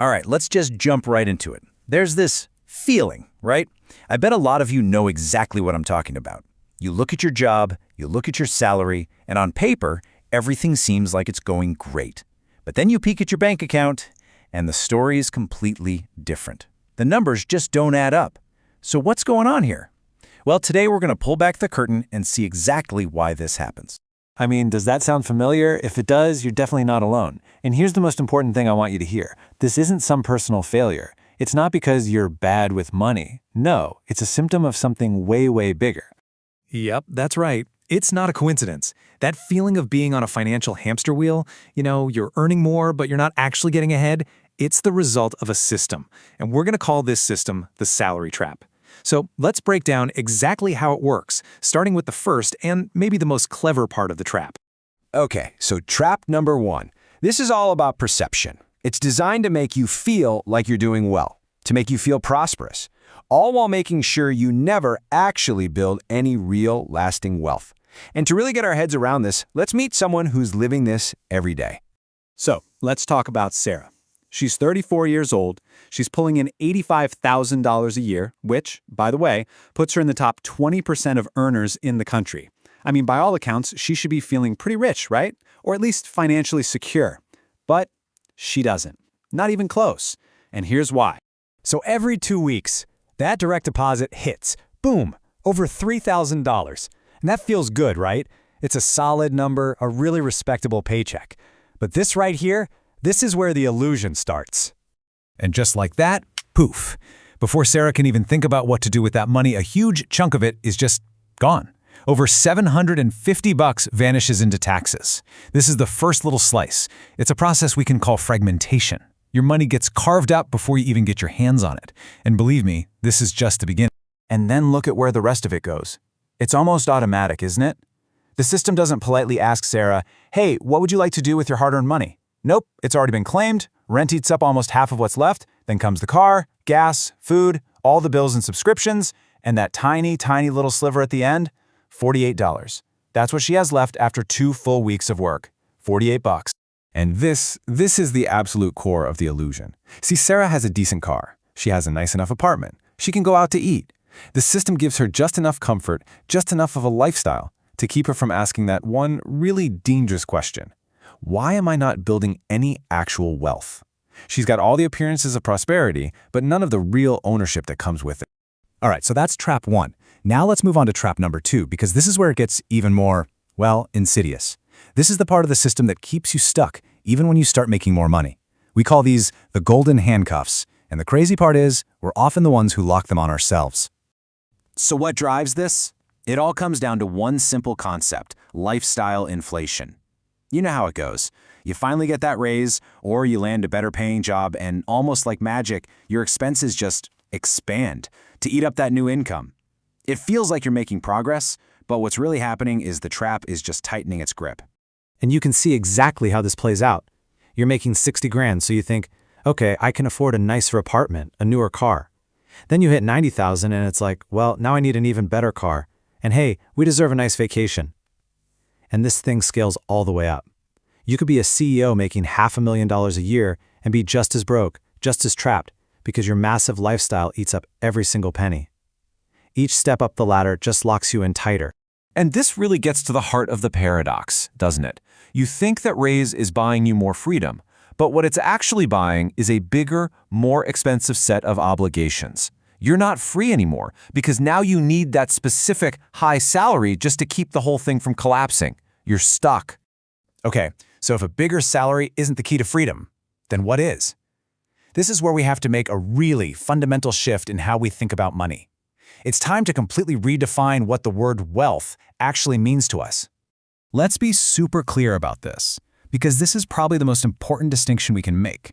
All right, let's just jump right into it. There's this feeling, right? I bet a lot of you know exactly what I'm talking about. You look at your job, you look at your salary, and on paper, everything seems like it's going great. But then you peek at your bank account, and the story is completely different. The numbers just don't add up. So what's going on here? Well, today we're going to pull back the curtain and see exactly why this happens. I mean, does that sound familiar? If it does, you're definitely not alone. And here's the most important thing I want you to hear. This isn't some personal failure. It's not because you're bad with money. No, it's a symptom of something way, way bigger. Yep, that's right. It's not a coincidence. That feeling of being on a financial hamster wheel, you're earning more, but you're not actually getting ahead, it's the result of a system. And we're going to call this system the salary trap. So let's break down exactly how it works, starting with the first and maybe the most clever part of the trap. Okay, so trap number 1. This is all about perception. It's designed to make you feel like you're doing well, to make you feel prosperous, all while making sure you never actually build any real lasting wealth. And to really get our heads around this, let's meet someone who's living this every day. So let's talk about Sarah. She's 34 years old. She's pulling in $85,000 a year, which, by the way, puts her in the top 20% of earners in the country. I mean, by all accounts, she should be feeling pretty rich, right? Or at least financially secure. But she doesn't. Not even close. And here's why. So every 2 weeks, that direct deposit hits. Boom! Over $3,000. And that feels good, right? It's a solid number, a really respectable paycheck. But this right here, this is where the illusion starts. And just like that, poof. Before Sarah can even think about what to do with that money, a huge chunk of it is just gone. Over $750 vanishes into taxes. This is the first little slice. It's a process we can call fragmentation. Your money gets carved up before you even get your hands on it. And believe me, this is just the beginning. And then look at where the rest of it goes. It's almost automatic, isn't it? The system doesn't politely ask Sarah, hey, what would you like to do with your hard-earned money? Nope, it's already been claimed. Rent eats up almost half of what's left. Then comes the car, gas, food, all the bills and subscriptions, and that tiny, tiny little sliver at the end, $48. That's what she has left after 2 full weeks of work. $48. And this is the absolute core of the illusion. See, Sarah has a decent car. She has a nice enough apartment. She can go out to eat. The system gives her just enough comfort, just enough of a lifestyle to keep her from asking that one really dangerous question. Why am I not building any actual wealth? She's got all the appearances of prosperity, but none of the real ownership that comes with it. All right, so that's trap 1. Now let's move on to trap number 2, because this is where it gets even more, well, insidious. This is the part of the system that keeps you stuck, even when you start making more money. We call these the golden handcuffs, and the crazy part is, we're often the ones who lock them on ourselves. So what drives this? It all comes down to one simple concept: lifestyle inflation. You know how it goes. You finally get that raise, or you land a better paying job, and almost like magic, your expenses just expand to eat up that new income. It feels like you're making progress, but what's really happening is the trap is just tightening its grip. And you can see exactly how this plays out. You're making 60 grand, so you think, okay, I can afford a nicer apartment, a newer car. Then you hit 90,000 and it's like, well, now I need an even better car. And hey, we deserve a nice vacation. And this thing scales all the way up. You could be a CEO making $500,000 a year and be just as broke, just as trapped, because your massive lifestyle eats up every single penny. Each step up the ladder just locks you in tighter. And this really gets to the heart of the paradox, doesn't it? You think that raise is buying you more freedom, but what it's actually buying is a bigger, more expensive set of obligations. You're not free anymore because now you need that specific high salary just to keep the whole thing from collapsing. You're stuck. Okay, so if a bigger salary isn't the key to freedom, then what is? This is where we have to make a really fundamental shift in how we think about money. It's time to completely redefine what the word wealth actually means to us. Let's be super clear about this, because this is probably the most important distinction we can make.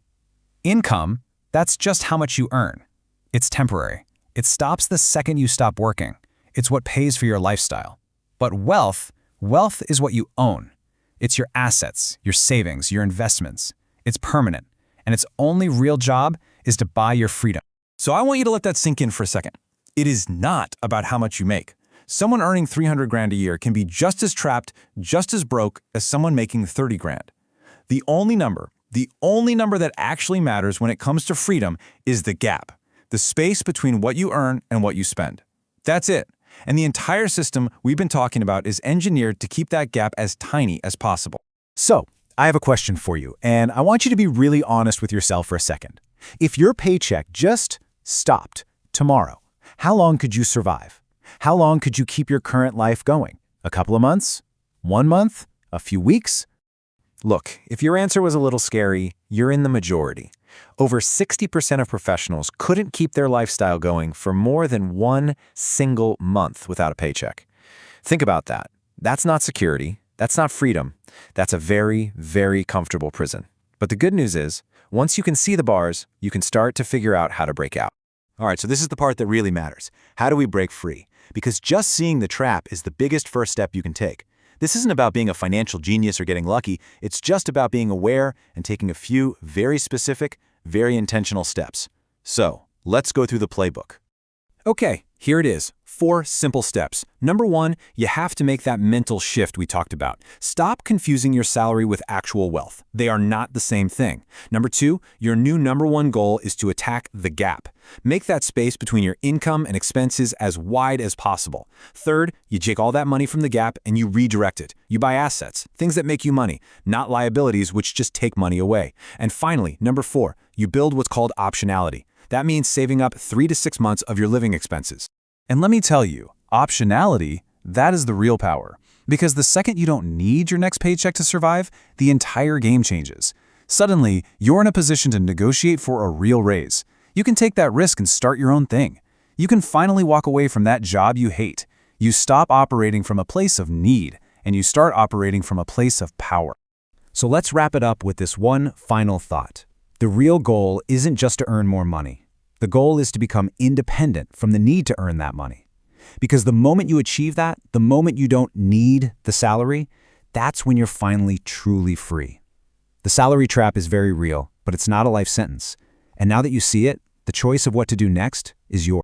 Income, that's just how much you earn. It's temporary. It stops the second you stop working. It's what pays for your lifestyle. But wealth is what you own. It's your assets, your savings, your investments. It's permanent, and its only real job is to buy your freedom. So I want you to let that sink in for a second. It is not about how much you make. Someone earning 300 grand a year can be just as trapped, just as broke as someone making 30 grand. The only number, The only number that actually matters when it comes to freedom is the gap, the space between what you earn and what you spend. That's it. And the entire system we've been talking about is engineered to keep that gap as tiny as possible. So, I have a question for you, and I want you to be really honest with yourself for a second. If your paycheck just stopped tomorrow, how long could you survive? How long could you keep your current life going? A couple of months? 1 month? A few weeks? Look, if your answer was a little scary, you're in the majority. Over 60% of professionals couldn't keep their lifestyle going for more than 1 single month without a paycheck. Think about that. That's not security. That's not freedom. That's a very, very comfortable prison. But the good news is, once you can see the bars, you can start to figure out how to break out. All right, so this is the part that really matters. How do we break free? Because just seeing the trap is the biggest first step you can take. This isn't about being a financial genius or getting lucky. It's just about being aware and taking a few very specific, very intentional steps. So, let's go through the playbook. Okay, here it is. 4 simple steps. Number 1, you have to make that mental shift we talked about. Stop confusing your salary with actual wealth. They are not the same thing. Number 2, your new number 1 goal is to attack the gap. Make that space between your income and expenses as wide as possible. Third, you take all that money from the gap and you redirect it. You buy assets, things that make you money, not liabilities which just take money away. And finally, number 4, you build what's called optionality. That means saving up 3 to 6 months of your living expenses. And let me tell you, optionality, that is the real power. Because the second you don't need your next paycheck to survive, the entire game changes. Suddenly, you're in a position to negotiate for a real raise. You can take that risk and start your own thing. You can finally walk away from that job you hate. You stop operating from a place of need, and you start operating from a place of power. So let's wrap it up with this one final thought. The real goal isn't just to earn more money. The goal is to become independent from the need to earn that money. Because the moment you achieve that, the moment you don't need the salary, that's when you're finally truly free. The salary trap is very real, but it's not a life sentence. And now that you see it, the choice of what to do next is yours.